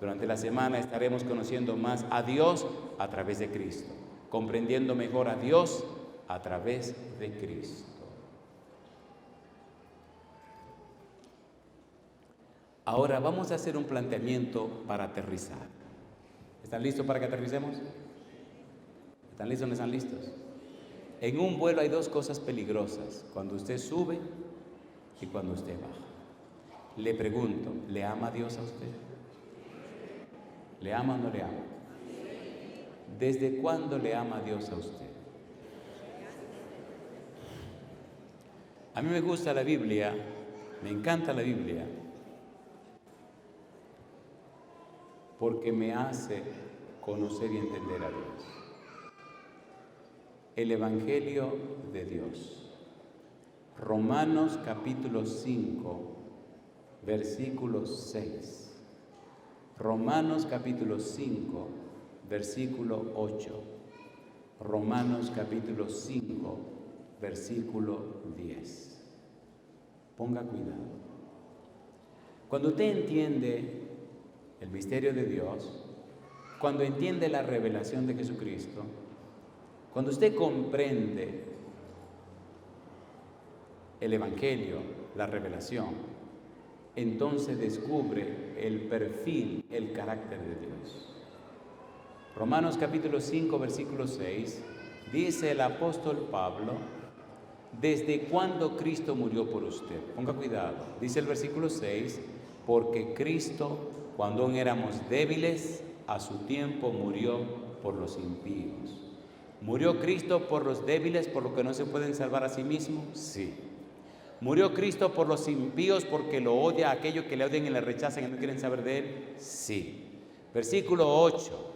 Durante la semana estaremos conociendo más a Dios a través de Cristo, comprendiendo mejor a Dios a través de Cristo. Ahora vamos a hacer un planteamiento para aterrizar. ¿Están listos para que aterricemos? ¿Están listos o no están listos? En un vuelo hay dos cosas peligrosas, cuando usted sube y cuando usted baja. Le pregunto, ¿le ama a Dios a usted? ¿Le ama o no le ama? ¿Desde cuándo le ama a Dios a usted? A mí me gusta la Biblia, me encanta la Biblia, porque me hace conocer y entender a Dios. El Evangelio de Dios. Romanos capítulo 5, versículo 6. Romanos capítulo 5, versículo 8. Romanos capítulo 5, versículo 10. Ponga cuidado. Cuando usted entiende el misterio de Dios, cuando entiende la revelación de Jesucristo, cuando usted comprende el Evangelio, la revelación, entonces descubre el perfil, el carácter de Dios. Romanos capítulo 5, versículo 6, dice el apóstol Pablo, ¿desde cuándo Cristo murió por usted? Ponga cuidado, dice el versículo 6, porque Cristo, cuando aún éramos débiles, a su tiempo murió por los impíos. ¿Murió Cristo por los débiles, por los que no se pueden salvar a sí mismos? Sí. ¿Murió Cristo por los impíos porque lo odia a aquellos que le odian y le rechazan y no quieren saber de Él? Sí. Versículo 8.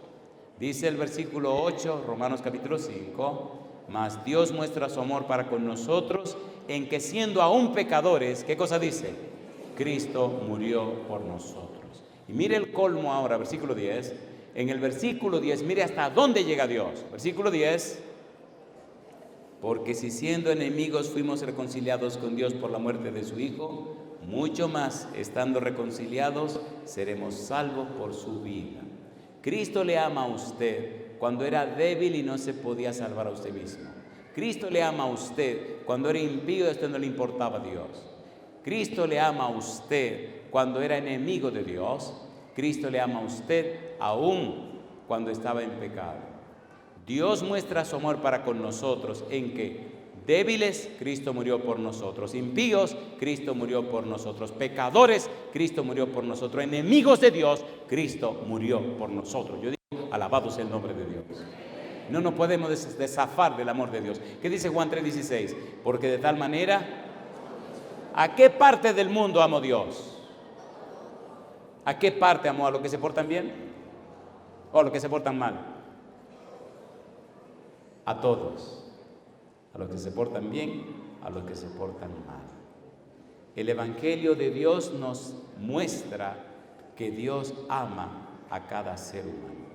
Dice el versículo 8, Romanos capítulo 5, mas Dios muestra su amor para con nosotros en que siendo aún pecadores, ¿qué cosa dice? Cristo murió por nosotros. Y mire el colmo ahora, versículo 10. En el versículo 10, mire hasta dónde llega Dios. Versículo 10. Porque si siendo enemigos fuimos reconciliados con Dios por la muerte de su Hijo, mucho más, estando reconciliados, seremos salvos por su vida. Cristo le ama a usted cuando era débil y no se podía salvar a usted mismo. Cristo le ama a usted cuando era impío y a usted no le importaba a Dios. Cristo le ama a usted cuando era enemigo de Dios. Cristo le ama a usted aún cuando estaba en pecado. Dios muestra su amor para con nosotros en que débiles, Cristo murió por nosotros. Impíos, Cristo murió por nosotros. Pecadores, Cristo murió por nosotros. Enemigos de Dios, Cristo murió por nosotros. Yo digo, alabado sea el nombre de Dios. No nos podemos zafar del amor de Dios. ¿Qué dice Juan 3:16? Porque de tal manera, ¿a qué parte del mundo amó Dios? ¿A qué parte amó? ¿A los que se portan bien o a los que se portan mal? A todos. A los que se portan bien, a los que se portan mal. El Evangelio de Dios nos muestra que Dios ama a cada ser humano.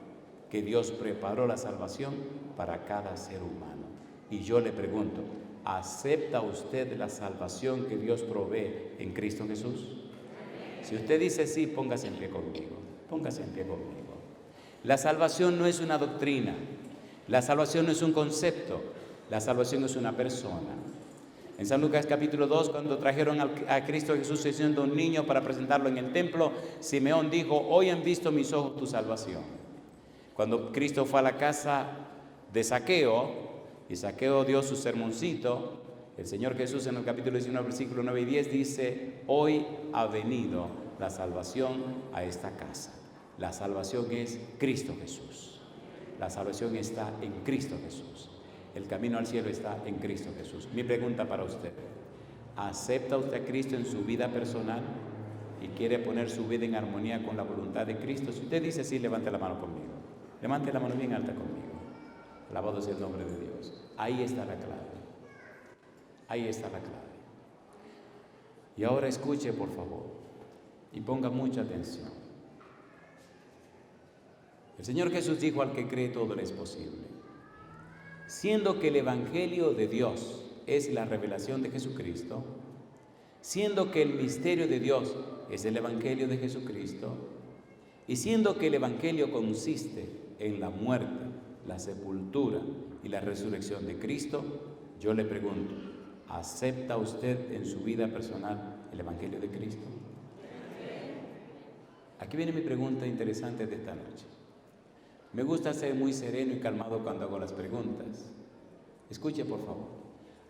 que Dios preparó la salvación para cada ser humano. Y yo le pregunto, ¿acepta usted la salvación que Dios provee en Cristo Jesús? Si usted dice sí, póngase en pie conmigo. Póngase en pie conmigo. La salvación no es una doctrina. La salvación no es un concepto. La salvación es una persona. En San Lucas capítulo 2, cuando trajeron a Cristo Jesús siendo un niño para presentarlo en el templo, Simeón dijo, hoy han visto mis ojos tu salvación. Cuando Cristo fue a la casa de Zaqueo, y Zaqueo dio su sermoncito, el Señor Jesús en el capítulo 19, versículo 9 y 10 dice, hoy ha venido la salvación a esta casa. La salvación es Cristo Jesús. La salvación está en Cristo Jesús. El camino al cielo está en Cristo Jesús. Mi pregunta para usted, ¿acepta usted a Cristo en su vida personal y quiere poner su vida en armonía con la voluntad de Cristo? Si usted dice sí, levante la mano conmigo. Levante la mano bien alta conmigo. Alabado sea el nombre de Dios. Ahí está la clave. Ahí está la clave. Y ahora escuche, por favor, y ponga mucha atención. El Señor Jesús dijo, al que cree todo le es posible. Siendo que el Evangelio de Dios es la revelación de Jesucristo, siendo que el misterio de Dios es el Evangelio de Jesucristo, y siendo que el Evangelio consiste en la muerte, la sepultura y la resurrección de Cristo, yo le pregunto, ¿acepta usted en su vida personal el Evangelio de Cristo? Aquí viene mi pregunta interesante de esta noche. Me gusta ser muy sereno y calmado cuando hago las preguntas. Escuche, por favor.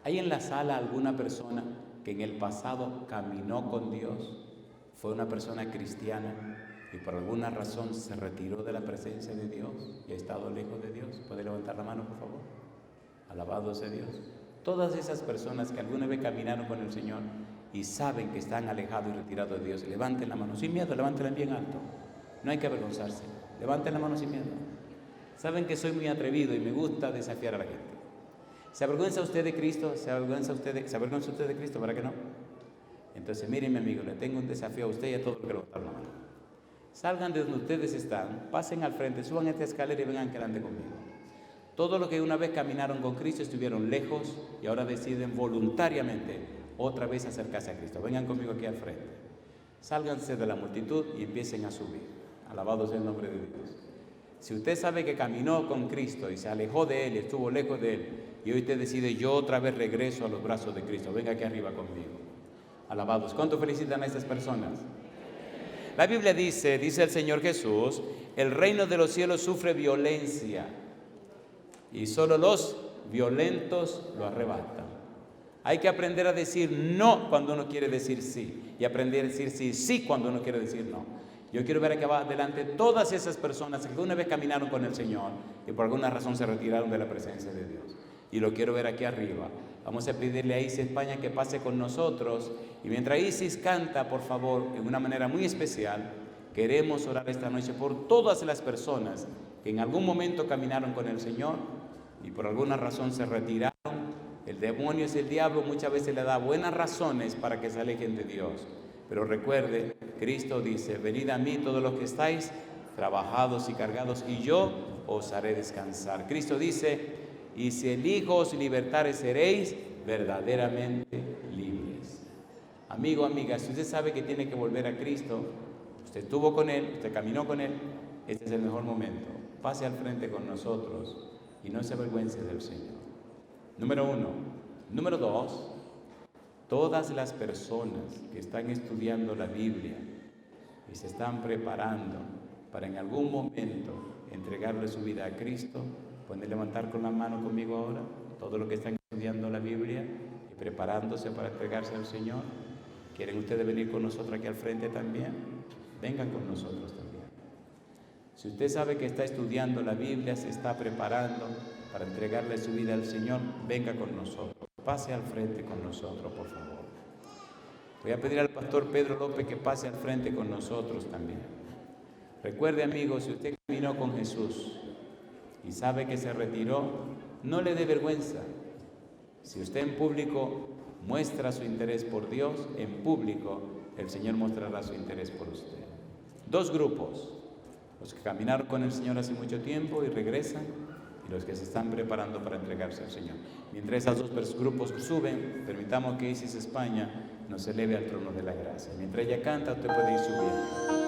¿Hay en la sala alguna persona que en el pasado caminó con Dios, fue una persona cristiana y por alguna razón se retiró de la presencia de Dios y ha estado lejos de Dios? ¿Puede levantar la mano, por favor? Alabado sea Dios. Todas esas personas que alguna vez caminaron con el Señor y saben que están alejados y retirados de Dios, levanten la mano sin miedo, levántenla bien alto. No hay que avergonzarse. Levanten la mano sin miedo. Saben que soy muy atrevido y me gusta desafiar a la gente. ¿Se avergüenza usted de Cristo? ¿Se avergüenza usted de Cristo? ¿Para qué no? Entonces, miren, mi amigo, le tengo un desafío a usted y a todos los que levantaron la mano. Salgan de donde ustedes están, pasen al frente, suban esta escalera y vengan delante conmigo. Todos los que una vez caminaron con Cristo estuvieron lejos y ahora deciden voluntariamente otra vez acercarse a Cristo. Vengan conmigo aquí al frente. Sálganse de la multitud y empiecen a subir. Alabado sea el nombre de Dios. Si usted sabe que caminó con Cristo y se alejó de Él y estuvo lejos de Él, y hoy usted decide, yo otra vez regreso a los brazos de Cristo, venga aquí arriba conmigo. Alabados. ¿Cuánto felicitan a estas personas? La Biblia dice el Señor Jesús, el reino de los cielos sufre violencia y solo los violentos lo arrebatan. Hay que aprender a decir no cuando uno quiere decir sí y aprender a decir sí cuando uno quiere decir no. Yo quiero ver aquí adelante todas esas personas que una vez caminaron con el Señor y por alguna razón se retiraron de la presencia de Dios. Y lo quiero ver aquí arriba. Vamos a pedirle a Isis España que pase con nosotros. Y mientras Isis canta, por favor, de una manera muy especial, queremos orar esta noche por todas las personas que en algún momento caminaron con el Señor y por alguna razón se retiraron. El demonio es el diablo, muchas veces le da buenas razones para que se alejen de Dios. Pero recuerde, Cristo dice, venid a mí todos los que estáis trabajados y cargados, y yo os haré descansar. Cristo dice, y si el Hijo os libertare, seréis verdaderamente libres. Amigo, amiga, si usted sabe que tiene que volver a Cristo, usted estuvo con Él, usted caminó con Él, este es el mejor momento. Pase al frente con nosotros y no se avergüence del Señor. Número 1. Número 2. Todas las personas que están estudiando la Biblia y se están preparando para en algún momento entregarle su vida a Cristo, pueden levantar con la mano conmigo ahora. Todos los que están estudiando la Biblia y preparándose para entregarse al Señor, ¿quieren ustedes venir con nosotros aquí al frente también? Vengan con nosotros también. Si usted sabe que está estudiando la Biblia, se está preparando para entregarle su vida al Señor, venga con nosotros. Pase al frente con nosotros, por favor. Voy a pedir al pastor Pedro López que pase al frente con nosotros también. Recuerde, amigos, si usted caminó con Jesús y sabe que se retiró, no le dé vergüenza. Si usted en público muestra su interés por Dios, en público el Señor mostrará su interés por usted. 2 grupos. los que caminaron con el Señor hace mucho tiempo y regresan, y los que se están preparando para entregarse al Señor. Mientras esos dos grupos suben, permitamos que Isis España nos eleve al trono de la gracia. Mientras ella canta, usted puede ir subiendo.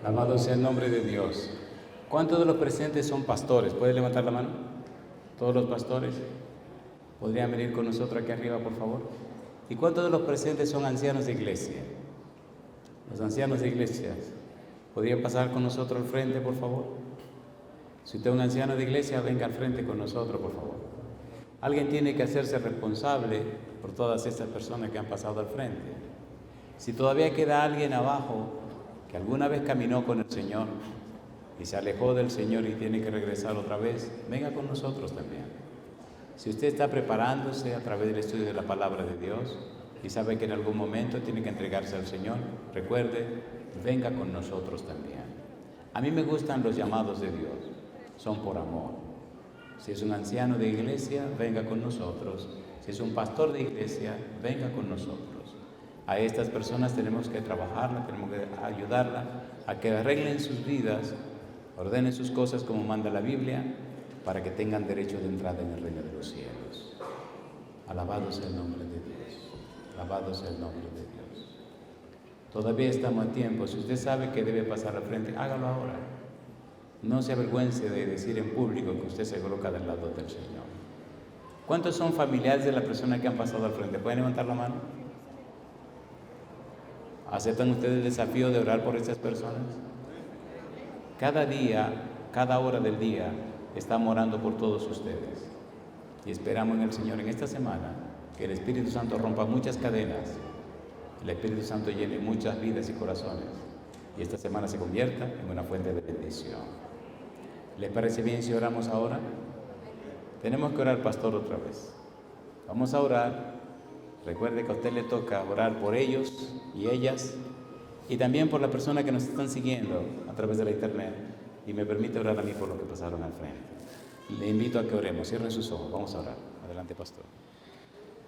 Alabado sea el nombre de Dios. ¿Cuántos de los presentes son pastores? ¿Puede levantar la mano? ¿Todos los pastores? ¿Podrían venir con nosotros aquí arriba, por favor? ¿Y cuántos de los presentes son ancianos de iglesia? Los ancianos de iglesia, ¿podrían pasar con nosotros al frente, por favor? Si usted es un anciano de iglesia, venga al frente con nosotros, por favor. Alguien tiene que hacerse responsable por todas estas personas que han pasado al frente. Si todavía queda alguien abajo que alguna vez caminó con el Señor y se alejó del Señor y tiene que regresar otra vez, venga con nosotros también. Si usted está preparándose a través del estudio de la palabra de Dios, y sabe que en algún momento tiene que entregarse al Señor, recuerde, venga con nosotros también. A mí me gustan los llamados de Dios, son por amor. Si es un anciano de iglesia, venga con nosotros. Si es un pastor de iglesia, venga con nosotros. A estas personas tenemos que trabajarla, tenemos que ayudarla a que arreglen sus vidas, ordenen sus cosas como manda la Biblia, para que tengan derecho de entrada en el reino de los cielos. Alabado sea el nombre de Dios. Alabado sea el nombre de Dios. Todavía estamos a tiempo. Si usted sabe que debe pasar al frente, hágalo ahora. No se avergüence de decir en público que usted se coloca del lado del Señor. ¿Cuántos son familiares de la persona que han pasado al frente? ¿Pueden levantar la mano? ¿Aceptan ustedes el desafío de orar por estas personas? Cada día, cada hora del día, estamos orando por todos ustedes. Y esperamos en el Señor en esta semana que el Espíritu Santo rompa muchas cadenas, el Espíritu Santo llene muchas vidas y corazones, y esta semana se convierta en una fuente de bendición. ¿Les parece bien si oramos ahora? Tenemos que orar, pastor, otra vez. Vamos a orar. Recuerde que a usted le toca orar por ellos y ellas, y también por la persona que nos están siguiendo a través de la internet, y me permite orar a mí por lo que pasaron al frente. Le invito a que oremos. Cierren sus ojos. Vamos a orar. Adelante, pastor.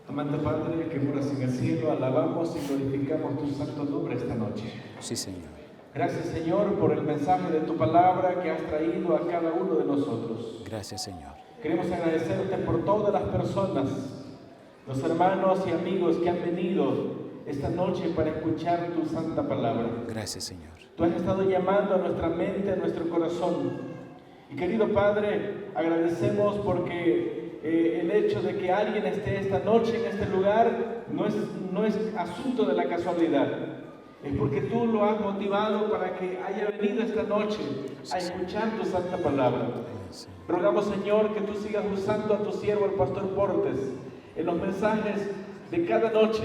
Amante Padre, que moras en el cielo, alabamos y glorificamos tu santo nombre esta noche. Sí, Señor. Gracias, Señor, por el mensaje de tu palabra que has traído a cada uno de nosotros. Gracias, Señor. Queremos agradecerte por todas las personas, los hermanos y amigos que han venido esta noche para escuchar tu santa palabra. Gracias, Señor. Tú has estado llamando a nuestra mente, a nuestro corazón. Y querido Padre, agradecemos porque el hecho de que alguien esté esta noche en este lugar no es asunto de la casualidad. Es porque tú lo has motivado para que haya venido esta noche a escuchar tu santa palabra. Rogamos, Señor, que tú sigas usando a tu siervo, el pastor Portes, en los mensajes de cada noche,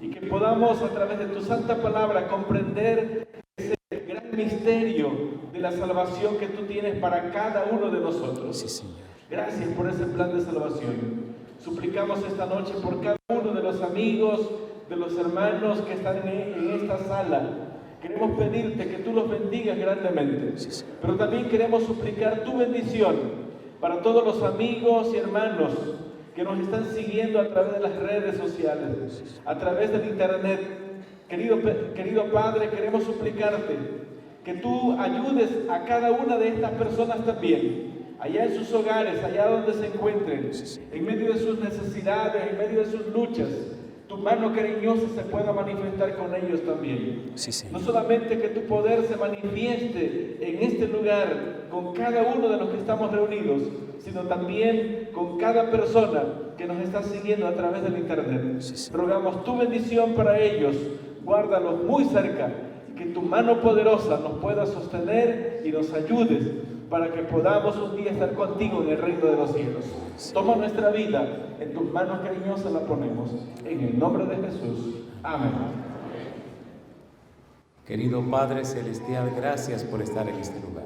y que podamos a través de tu santa palabra comprender ese gran misterio de la salvación que tú tienes para cada uno de nosotros. Sí, Señor. Gracias por ese plan de salvación. Suplicamos esta noche por cada uno de los amigos, de los hermanos que están en esta sala. Queremos pedirte que tú los bendigas grandemente, pero también queremos suplicar tu bendición para todos los amigos y hermanos que nos están siguiendo a través de las redes sociales, a través del internet. Querido Padre, queremos suplicarte que tú ayudes a cada una de estas personas también, allá en sus hogares, allá donde se encuentren, en medio de sus necesidades, en medio de sus luchas. Tu mano cariñosa se pueda manifestar con ellos también. No solamente que tu poder se manifieste en este lugar con cada uno de los que estamos reunidos, sino también con cada persona que nos está siguiendo a través del internet. Rogamos tu bendición para ellos, guárdalos muy cerca, y que tu mano poderosa nos pueda sostener y nos ayudes para que podamos un día estar contigo en el reino de los cielos. Toma nuestra vida, en tus manos cariñosas la ponemos, en el nombre de Jesús. Amén. Querido Padre Celestial, gracias por estar en este lugar.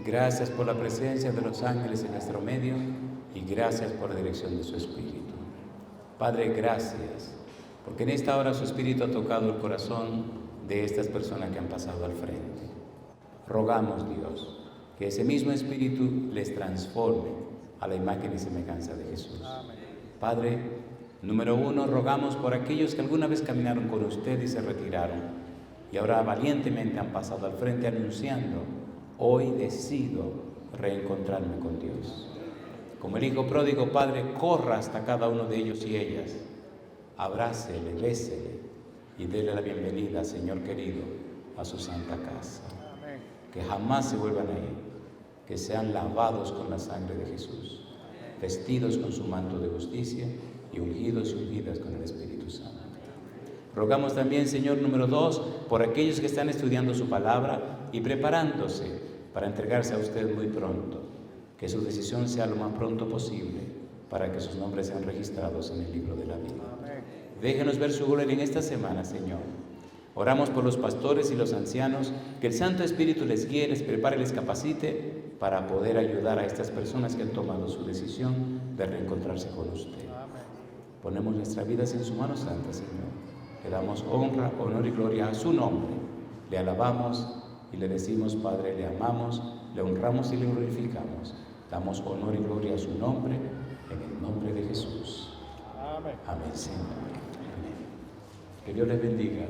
Gracias por la presencia de los ángeles en nuestro medio y gracias por la dirección de su Espíritu. Padre, gracias, porque en esta hora su Espíritu ha tocado el corazón de estas personas que han pasado al frente. Rogamos, Dios, que ese mismo Espíritu les transforme a la imagen y semejanza de Jesús. Padre, número 1, rogamos por aquellos que alguna vez caminaron con usted y se retiraron, y ahora valientemente han pasado al frente anunciando: hoy decido reencontrarme con Dios. Como el Hijo pródigo, Padre, corra hasta cada uno de ellos y ellas, abrácele, bésele y déle la bienvenida, Señor querido, a su santa casa. Que jamás se vuelvan a ir, que sean lavados con la sangre de Jesús, vestidos con su manto de justicia y ungidos y ungidas con el Espíritu Santo. Rogamos también, Señor, número 2, por aquellos que están estudiando su palabra y preparándose para entregarse a usted muy pronto, que su decisión sea lo más pronto posible para que sus nombres sean registrados en el libro de la vida. Déjenos ver su gloria en esta semana, Señor. Oramos por los pastores y los ancianos, que el Santo Espíritu les guíe, les prepare, les capacite para poder ayudar a estas personas que han tomado su decisión de reencontrarse con usted. Ponemos nuestras vidas en su mano santa, Señor. Le damos honra, honor y gloria a su nombre. Le alabamos y le decimos, Padre, le amamos, le honramos y le glorificamos. Damos honor y gloria a su nombre, en el nombre de Jesús. Amén. Amén, Señor. Amén. Que Dios les bendiga.